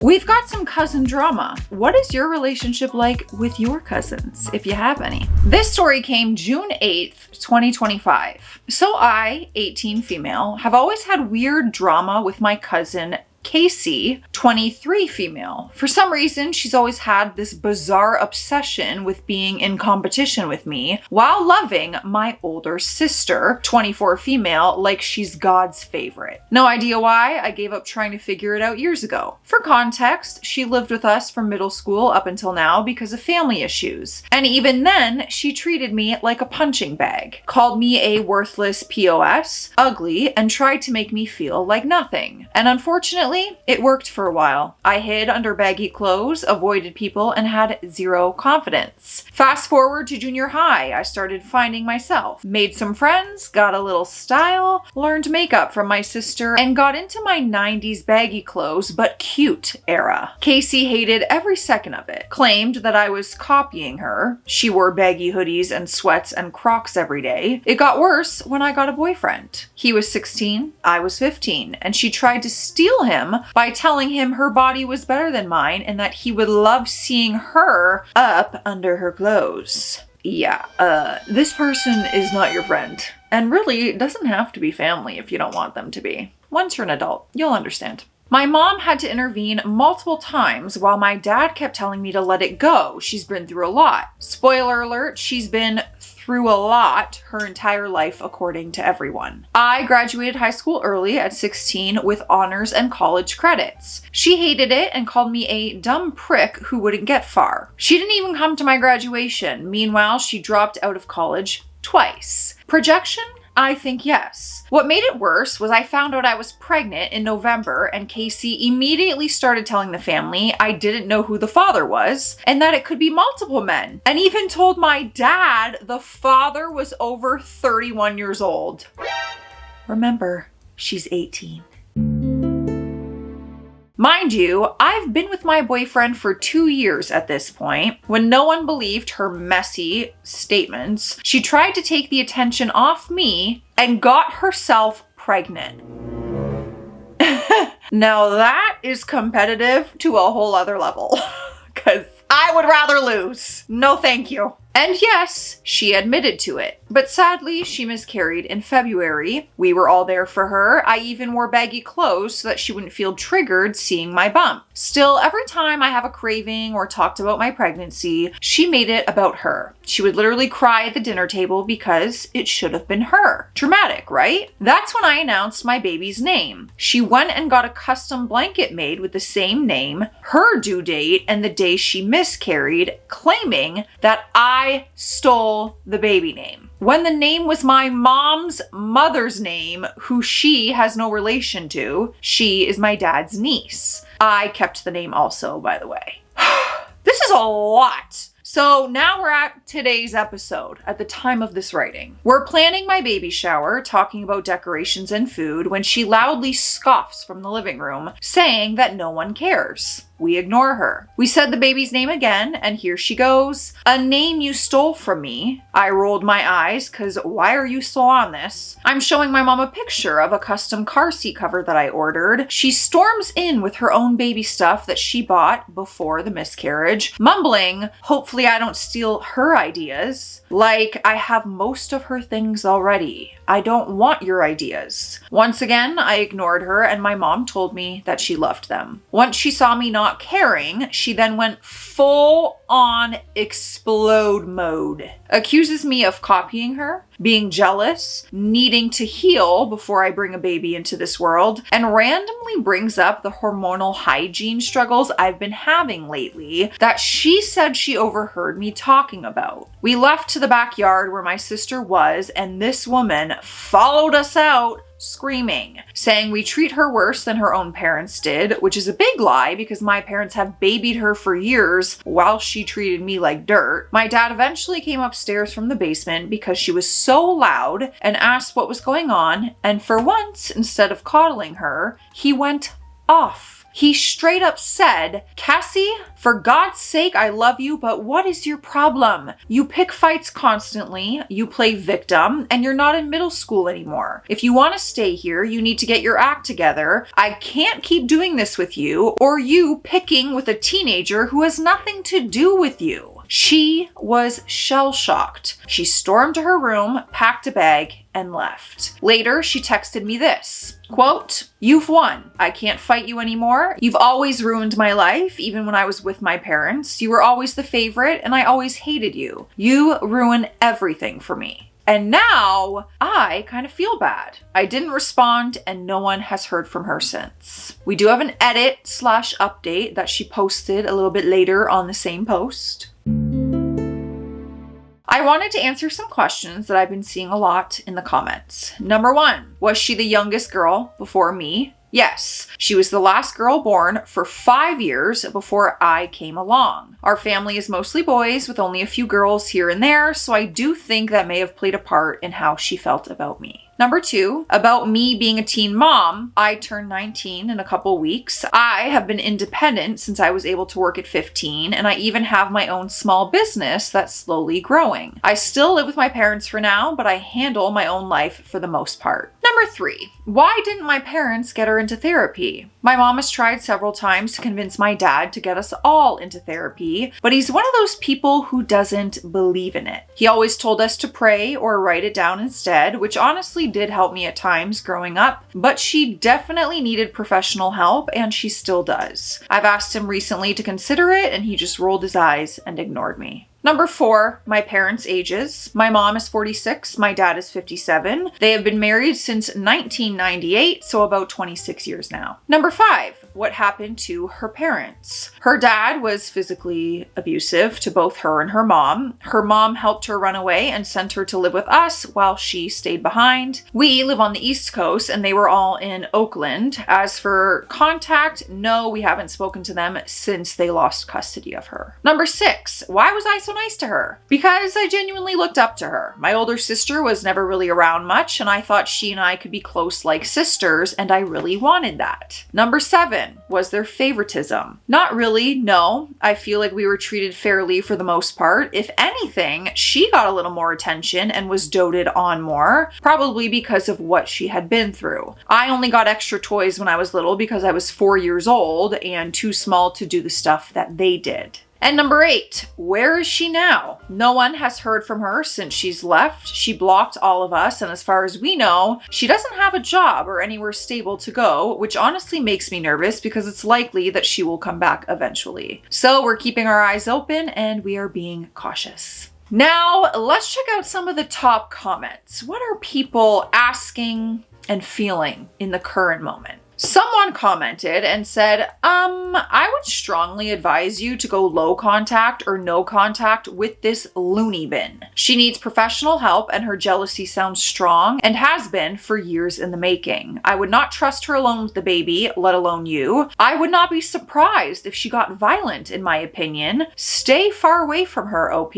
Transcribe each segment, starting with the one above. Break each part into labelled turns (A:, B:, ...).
A: We've got some cousin drama. What is your relationship like with your cousins, if you have any? This story came June 8th, 2025. So I, 18 female, have always had weird drama with my cousin Casey, 23 female. For some reason, she's always had this bizarre obsession with being in competition with me while loving my older sister, 24 female, like she's God's favorite. No idea why. I gave up trying to figure it out years ago. For context, she lived with us from middle school up until now because of family issues. And even then, she treated me like a punching bag, called me a worthless POS, ugly, and tried to make me feel like nothing. And unfortunately, it worked for a while. I hid under baggy clothes, avoided people, and had zero confidence. Fast forward to junior high, I started finding myself. Made some friends, got a little style, learned makeup from my sister, and got into my 90s baggy clothes but cute era. Casey hated every second of it, claimed that I was copying her. She wore baggy hoodies and sweats and Crocs every day. It got worse when I got a boyfriend. He was 16, I was 15, and she tried to steal him by telling him her body was better than mine and that he would love seeing her up under her clothes. Yeah, this person is not your friend. And really, it doesn't have to be family if you don't want them to be. Once you're an adult, you'll understand. My mom had to intervene multiple times while my dad kept telling me to let it go. She's been through a lot. Spoiler alert, she's been through a lot her entire life, according to everyone. I graduated high school early at 16 with honors and college credits. She hated it and called me a dumb prick who wouldn't get far. She didn't even come to my graduation. Meanwhile, she dropped out of college twice. Projection? I think yes. What made it worse was I found out I was pregnant in November and Casey immediately started telling the family I didn't know who the father was and that it could be multiple men, and even told my dad the father was over 31 years old. Remember, she's 18. Mind you, I've been with my boyfriend for 2 years at this point. When no one believed her messy statements, she tried to take the attention off me and got herself pregnant. Now that is competitive to a whole other level, because I would rather lose. No thank you. And yes, she admitted to it. But sadly, she miscarried in February. We were all there for her. I even wore baggy clothes so that she wouldn't feel triggered seeing my bump. Still, every time I have a craving or talked about my pregnancy, she made it about her. She would literally cry at the dinner table because it should have been her. Dramatic, right? That's when I announced my baby's name. She went and got a custom blanket made with the same name, her due date, and the day she miscarried, claiming that I stole the baby name, when the name was my mom's mother's name, who she has no relation to. She is my dad's niece. I kept the name also, by the way. This is a lot. So now we're at today's episode, at the time of this writing. We're planning my baby shower, talking about decorations and food, when she loudly scoffs from the living room, saying that no one cares. We ignore her. We said the baby's name again, and here she goes. A name you stole from me. I rolled my eyes, cause why are you still on this? I'm showing my mom a picture of a custom car seat cover that I ordered. She storms in with her own baby stuff that she bought before the miscarriage, mumbling, hopefully I don't steal her ideas. Like I have most of her things already. I don't want your ideas. Once again, I ignored her and my mom told me that she loved them. Once she saw me not caring, she then went full on explode mode. Accuses me of copying her, being jealous, needing to heal before I bring a baby into this world, and randomly brings up the hormonal hygiene struggles I've been having lately that she said she overheard me talking about. We left to the backyard where my sister was, and this woman followed us out screaming, saying we treat her worse than her own parents did, which is a big lie because my parents have babied her for years while she treated me like dirt. My dad eventually came upstairs from the basement because she was so loud and asked what was going on, and for once, instead of coddling her, he went off He straight up said, "Cassie, for God's sake, I love you, but what is your problem? You pick fights constantly, you play victim, and you're not in middle school anymore. If you want to stay here, you need to get your act together. I can't keep doing this with you, or you picking with a teenager who has nothing to do with you." She was shell-shocked. She stormed to her room, packed a bag, and left. Later, she texted me this, quote, "You've won. I can't fight you anymore. You've always ruined my life, even when I was with my parents. You were always the favorite, and I always hated you. You ruin everything for me. And now I kind of feel bad." I didn't respond, and no one has heard from her since. We do have an edit/update that she posted a little bit later on the same post. I wanted to answer some questions that I've been seeing a lot in the comments. Number 1, was she the youngest girl before me? Yes, she was the last girl born for 5 years before I came along. Our family is mostly boys with only a few girls here and there, so I do think that may have played a part in how she felt about me. Number 2, about me being a teen mom. I turned 19 in a couple weeks. I have been independent since I was able to work at 15, and I even have my own small business that's slowly growing. I still live with my parents for now, but I handle my own life for the most part. Number 3, why didn't my parents get her into therapy? My mom has tried several times to convince my dad to get us all into therapy, but he's one of those people who doesn't believe in it. He always told us to pray or write it down instead, which honestly did help me at times growing up, but she definitely needed professional help, and she still does. I've asked him recently to consider it, and he just rolled his eyes and ignored me. Number 4, my parents' ages. My mom is 46, my dad is 57. They have been married since 1998, so about 26 years now. Number 5, what happened to her parents? Her dad was physically abusive to both her and her mom. Her mom helped her run away and sent her to live with us while she stayed behind. We live on the East Coast and they were all in Oakland. As for contact, no, we haven't spoken to them since they lost custody of her. Number 6, why was I so nice to her? Because I genuinely looked up to her. My older sister was never really around much, and I thought she and I could be close like sisters, and I really wanted that. Number 7, was there favoritism? Not really, no. I feel like we were treated fairly for the most part. If anything, she got a little more attention and was doted on more, probably because of what she had been through. I only got extra toys when I was little because I was 4 years old and too small to do the stuff that they did. And number 8, where is she now? No one has heard from her since she's left. She blocked all of us, and as far as we know, she doesn't have a job or anywhere stable to go, which honestly makes me nervous because it's likely that she will come back eventually. So we're keeping our eyes open and we are being cautious. Now, let's check out some of the top comments. What are people asking and feeling in the current moment? Someone commented and said, I would strongly advise you to go low contact or no contact with this loony bin. She needs professional help and her jealousy sounds strong and has been for years in the making. I would not trust her alone with the baby, let alone you. I would not be surprised if she got violent, in my opinion. Stay far away from her, OP.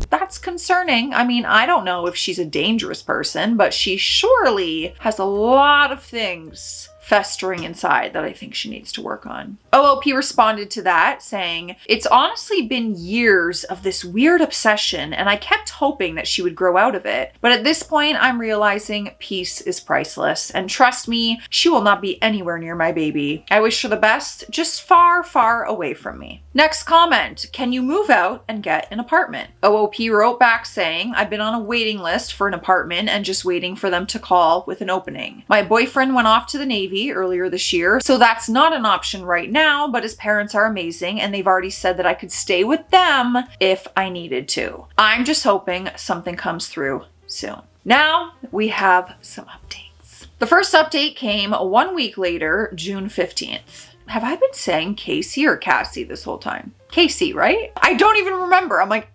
A: That's concerning. I mean, I don't know if she's a dangerous person, but she surely has a lot of things festering inside that I think she needs to work on. OOP responded to that saying, it's honestly been years of this weird obsession and I kept hoping that she would grow out of it. But at this point, I'm realizing peace is priceless. And trust me, she will not be anywhere near my baby. I wish her the best, just far, far away from me. Next comment, can you move out and get an apartment? OOP wrote back saying, I've been on a waiting list for an apartment and just waiting for them to call with an opening. My boyfriend went off to the Navy earlier this year, so that's not an option right now, but his parents are amazing and they've already said that I could stay with them if I needed to. I'm just hoping something comes through soon. Now we have some updates. The first update came 1 week later, June 15th. Have I been saying Casey or Cassie this whole time? Casey, right? I don't even remember. I'm like,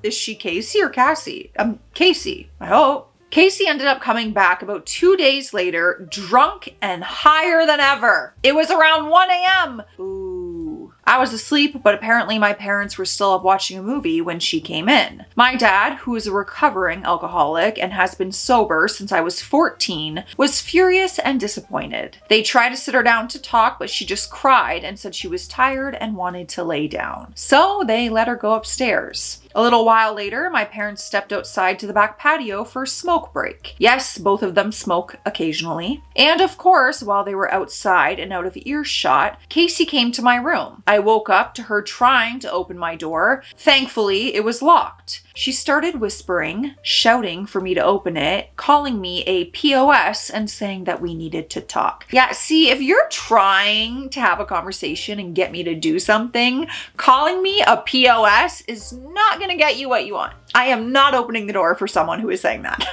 A: is she Casey or Cassie? Casey, I hope. Casey ended up coming back about 2 days later, drunk and higher than ever. It was around 1 a.m. Ooh. I was asleep, but apparently my parents were still up watching a movie when she came in. My dad, who is a recovering alcoholic and has been sober since I was 14, was furious and disappointed. They tried to sit her down to talk, but she just cried and said she was tired and wanted to lay down. So they let her go upstairs. A little while later, my parents stepped outside to the back patio for a smoke break. Yes, both of them smoke occasionally. And of course, while they were outside and out of earshot, Casey came to my room. I woke up to her trying to open my door. Thankfully, it was locked. She started whispering, shouting for me to open it, calling me a POS and saying that we needed to talk. Yeah, see, if you're trying to have a conversation and get me to do something, calling me a POS is not gonna get you what you want. I am not opening the door for someone who is saying that.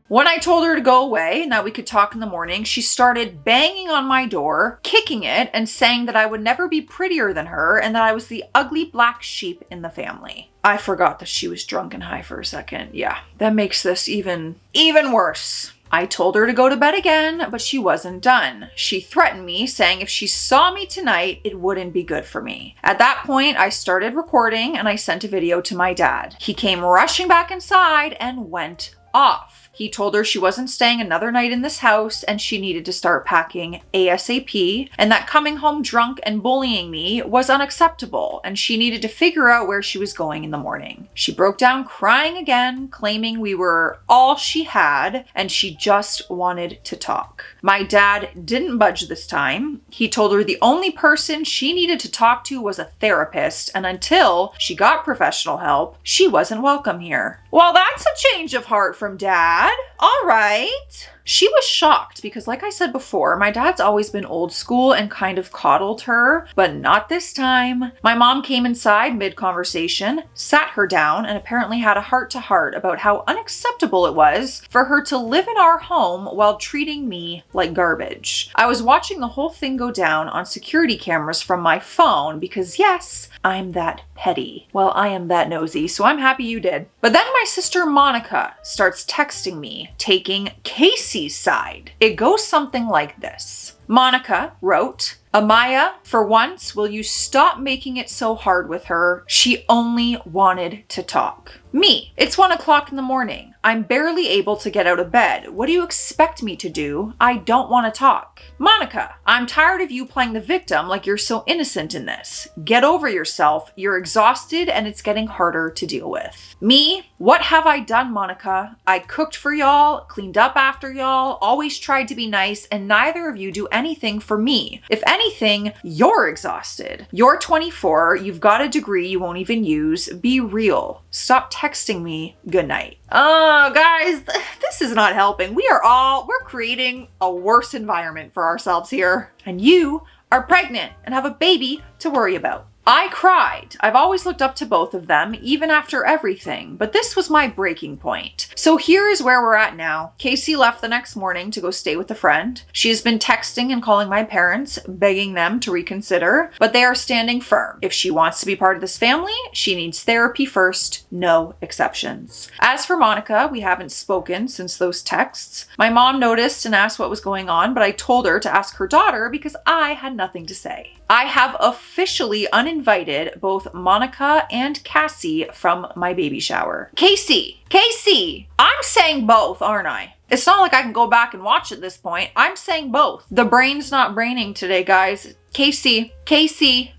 A: When I told her to go away and that we could talk in the morning, she started banging on my door, kicking it, and saying that I would never be prettier than her and that I was the ugly black sheep in the family. I forgot that she was drunk and high for a second. Yeah, that makes this even worse. I told her to go to bed again, but she wasn't done. She threatened me, saying if she saw me tonight, it wouldn't be good for me. At that point, I started recording and I sent a video to my dad. He came rushing back inside and went off. He told her she wasn't staying another night in this house and she needed to start packing ASAP, and that coming home drunk and bullying me was unacceptable and she needed to figure out where she was going in the morning. She broke down crying again, claiming we were all she had and she just wanted to talk. My dad didn't budge this time. He told her the only person she needed to talk to was a therapist, and until she got professional help, she wasn't welcome here. Well, that's a change of heart from Dad. All right. She was shocked because, like I said before, my dad's always been old school and kind of coddled her, but not this time. My mom came inside mid-conversation, sat her down, and apparently had a heart-to-heart about how unacceptable it was for her to live in our home while treating me like garbage. I was watching the whole thing go down on security cameras from my phone because, yes, I'm that petty. Well, I am that nosy, so I'm happy you did. But then my sister Monica starts texting me, taking Casey's side. It goes something like this. Monica wrote, Amaya, for once, will you stop making it so hard with her? She only wanted to talk. Me, it's 1 o'clock in the morning. I'm barely able to get out of bed. What do you expect me to do? I don't want to talk. Monica, I'm tired of you playing the victim like you're so innocent in this. Get over yourself. You're exhausted and it's getting harder to deal with. Me, what have I done, Monica? I cooked for y'all, cleaned up after y'all, always tried to be nice, and neither of you do anything for me. If anything, you're exhausted. You're 24, you've got a degree you won't even use. Be real. Stop texting me. Good night. Oh, guys, this is not helping. We're creating a worse environment for ourselves here. And you are pregnant and have a baby to worry about. I cried. I've always looked up to both of them, even after everything, but this was my breaking point. So here is where we're at now. Casey left the next morning to go stay with a friend. She has been texting and calling my parents, begging them to reconsider, but they are standing firm. If she wants to be part of this family, she needs therapy first, no exceptions. As for Monica, we haven't spoken since those texts. My mom noticed and asked what was going on, but I told her to ask her daughter because I had nothing to say. I have officially uninvited both Monica and Cassie from my baby shower. Casey, I'm saying both, aren't I? It's not like I can go back and watch at this point. I'm saying both. The brain's not braining today, guys. Casey,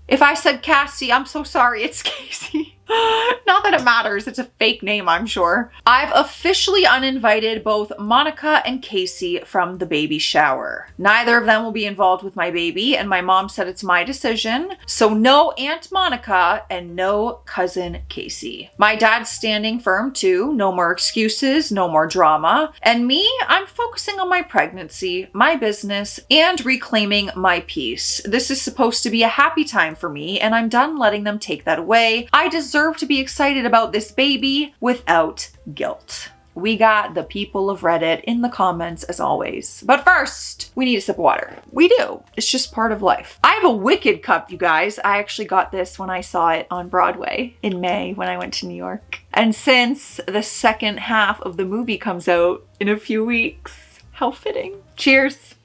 A: if I said Cassie, I'm so sorry, it's Casey. Not that it matters, it's a fake name, I'm sure. I've officially uninvited both Monica and Casey from the baby shower. Neither of them will be involved with my baby, and my mom said it's my decision. So no Aunt Monica and no cousin Casey. My dad's standing firm too. No more excuses, no more drama. And me, I'm focusing on my pregnancy, my business, and reclaiming my peace. This is supposed to be a happy time for me, and I'm done letting them take that away. I deserve to be excited about this baby without guilt. We got the people of Reddit in the comments as always. But first, we need a sip of water. We do. It's just part of life. I have a Wicked cup, you guys. I actually got this when I saw it on Broadway in May when I went to New York. And since the second half of the movie comes out in a few weeks, how fitting. Cheers.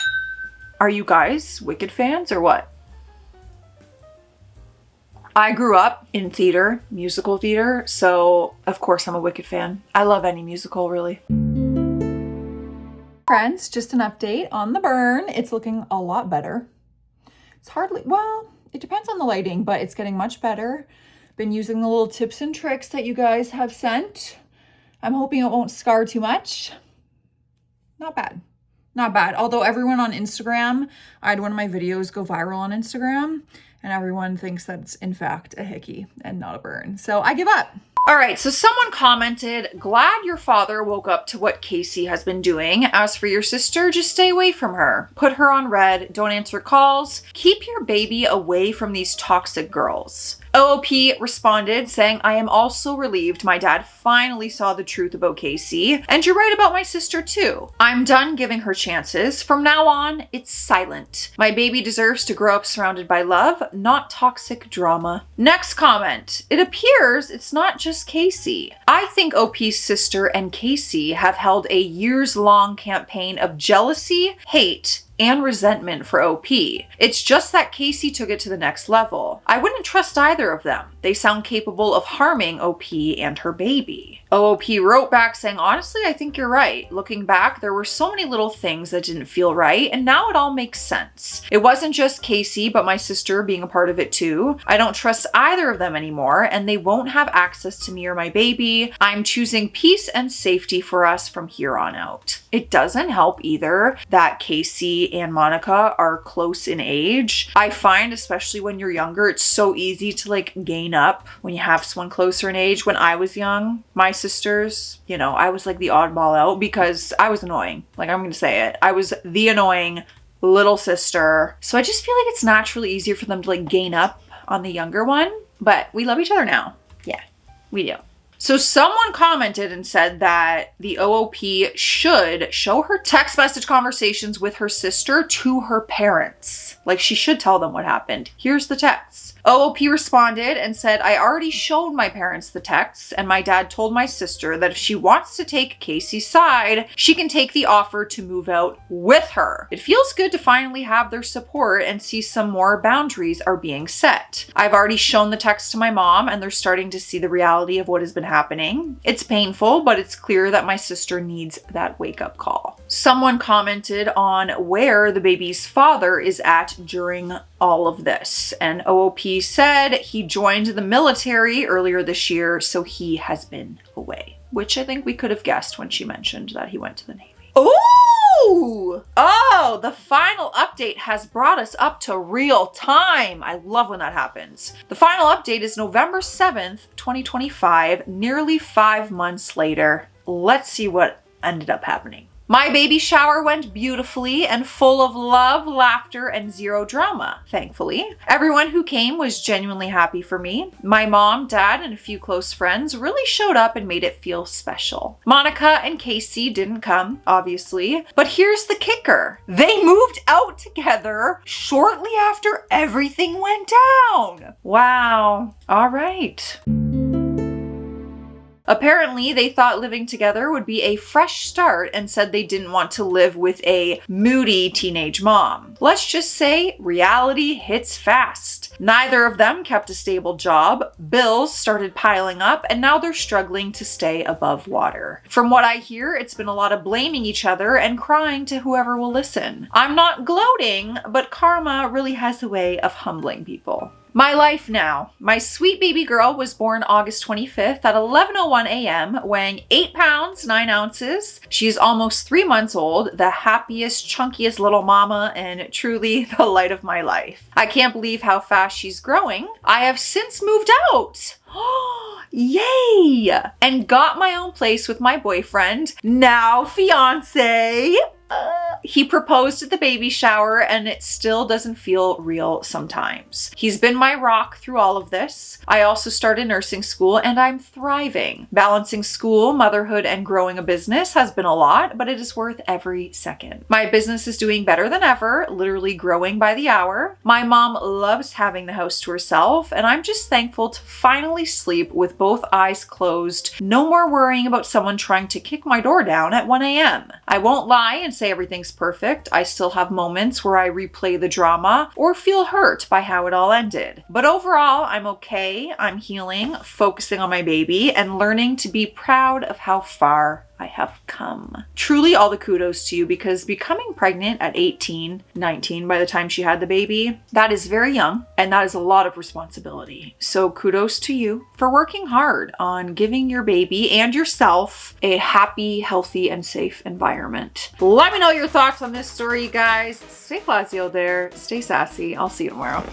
A: Are you guys Wicked fans or what? I grew up in theater, musical theater, so of course I'm a Wicked fan. I love any musical, really. Friends, just an update on the burn. It's looking a lot better. It's hardly, well, it depends on the lighting, but it's getting much better. Been using the little tips and tricks that you guys have sent. I'm hoping it won't scar too much. Not bad. Not bad. Although everyone on Instagram, I had one of my videos go viral on Instagram, and everyone thinks that's in fact a hickey and not a burn. So I give up. All right, so someone commented, glad your father woke up to what Casey has been doing. As for your sister, just stay away from her. Put her on red, don't answer calls. Keep your baby away from these toxic girls. OOP responded saying, I am also relieved my dad finally saw the truth about Casey, and you're right about my sister too. I'm done giving her chances. From now on, it's silent. My baby deserves to grow up surrounded by love, not toxic drama. Next comment. It appears it's not just Casey. I think OP's sister and Casey have held a years-long campaign of jealousy, hate, and resentment for OP. It's just that Casey took it to the next level. I wouldn't trust either of them. They sound capable of harming OP and her baby. OOP wrote back saying, honestly, I think you're right. Looking back, there were so many little things that didn't feel right, and now it all makes sense. It wasn't just Casey, but my sister being a part of it too. I don't trust either of them anymore, and they won't have access to me or my baby. I'm choosing peace and safety for us from here on out. It doesn't help either that Casey and Monica are close in age. I find, especially when you're younger, it's so easy to like gain up when you have someone closer in age. When I was young, my sisters, you know, I was like the oddball out because I was annoying. Like, I'm gonna say it. I was the annoying little sister. So I just feel like it's naturally easier for them to like gain up on the younger one, but we love each other now. Yeah, we do. So someone commented and said that the OOP should show her text message conversations with her sister to her parents. Like, she should tell them what happened. Here's the text. OOP responded and said, I already showed my parents the texts, and my dad told my sister that if she wants to take Casey's side, she can take the offer to move out with her. It feels good to finally have their support and see some more boundaries are being set. I've already shown the text to my mom, and they're starting to see the reality of what has been happening. It's painful, but it's clear that my sister needs that wake-up call. Someone commented on where the baby's father is at during all of this, and OOP said he joined the military earlier this year, so he has been away, which I think we could have guessed when she mentioned that he went to the Navy. Ooh! Oh, the final update has brought us up to real time. I love when that happens. The final update is November 7th, 2025, nearly 5 months later. Let's see what ended up happening. My baby shower went beautifully and full of love, laughter, and zero drama, thankfully. Everyone who came was genuinely happy for me. My mom, dad, and a few close friends really showed up and made it feel special. Monica and Casey didn't come, obviously, but here's the kicker. They moved out together shortly after everything went down. Wow. All right. Apparently, they thought living together would be a fresh start and said they didn't want to live with a moody teenage mom. Let's just say reality hits fast. Neither of them kept a stable job, bills started piling up, and now they're struggling to stay above water. From what I hear, it's been a lot of blaming each other and crying to whoever will listen. I'm not gloating, but karma really has a way of humbling people. My life now. My sweet baby girl was born August 25th at 11:01 a.m., weighing 8 pounds, 9 ounces. She's almost 3 months old, the happiest, chunkiest little mama, and truly the light of my life. I can't believe how fast she's growing. I have since moved out. Yay! And got my own place with my boyfriend, now fiance. He proposed at the baby shower, and it still doesn't feel real sometimes. He's been my rock through all of this. I also started nursing school, and I'm thriving. Balancing school, motherhood, and growing a business has been a lot, but it is worth every second. My business is doing better than ever, literally growing by the hour. My mom loves having the house to herself, and I'm just thankful to finally sleep with both eyes closed. No more worrying about someone trying to kick my door down at 1 a.m. I won't lie and say say everything's perfect. I still have moments where I replay the drama or feel hurt by how it all ended. But overall, I'm okay. I'm healing, focusing on my baby, and learning to be proud of how far I have come. Truly all the kudos to you, because becoming pregnant at 18, 19 by the time she had the baby, that is very young and that is a lot of responsibility. So kudos to you for working hard on giving your baby and yourself a happy, healthy, and safe environment. Let me know your thoughts on this story, you guys. Stay classy out there. Stay sassy. I'll see you tomorrow.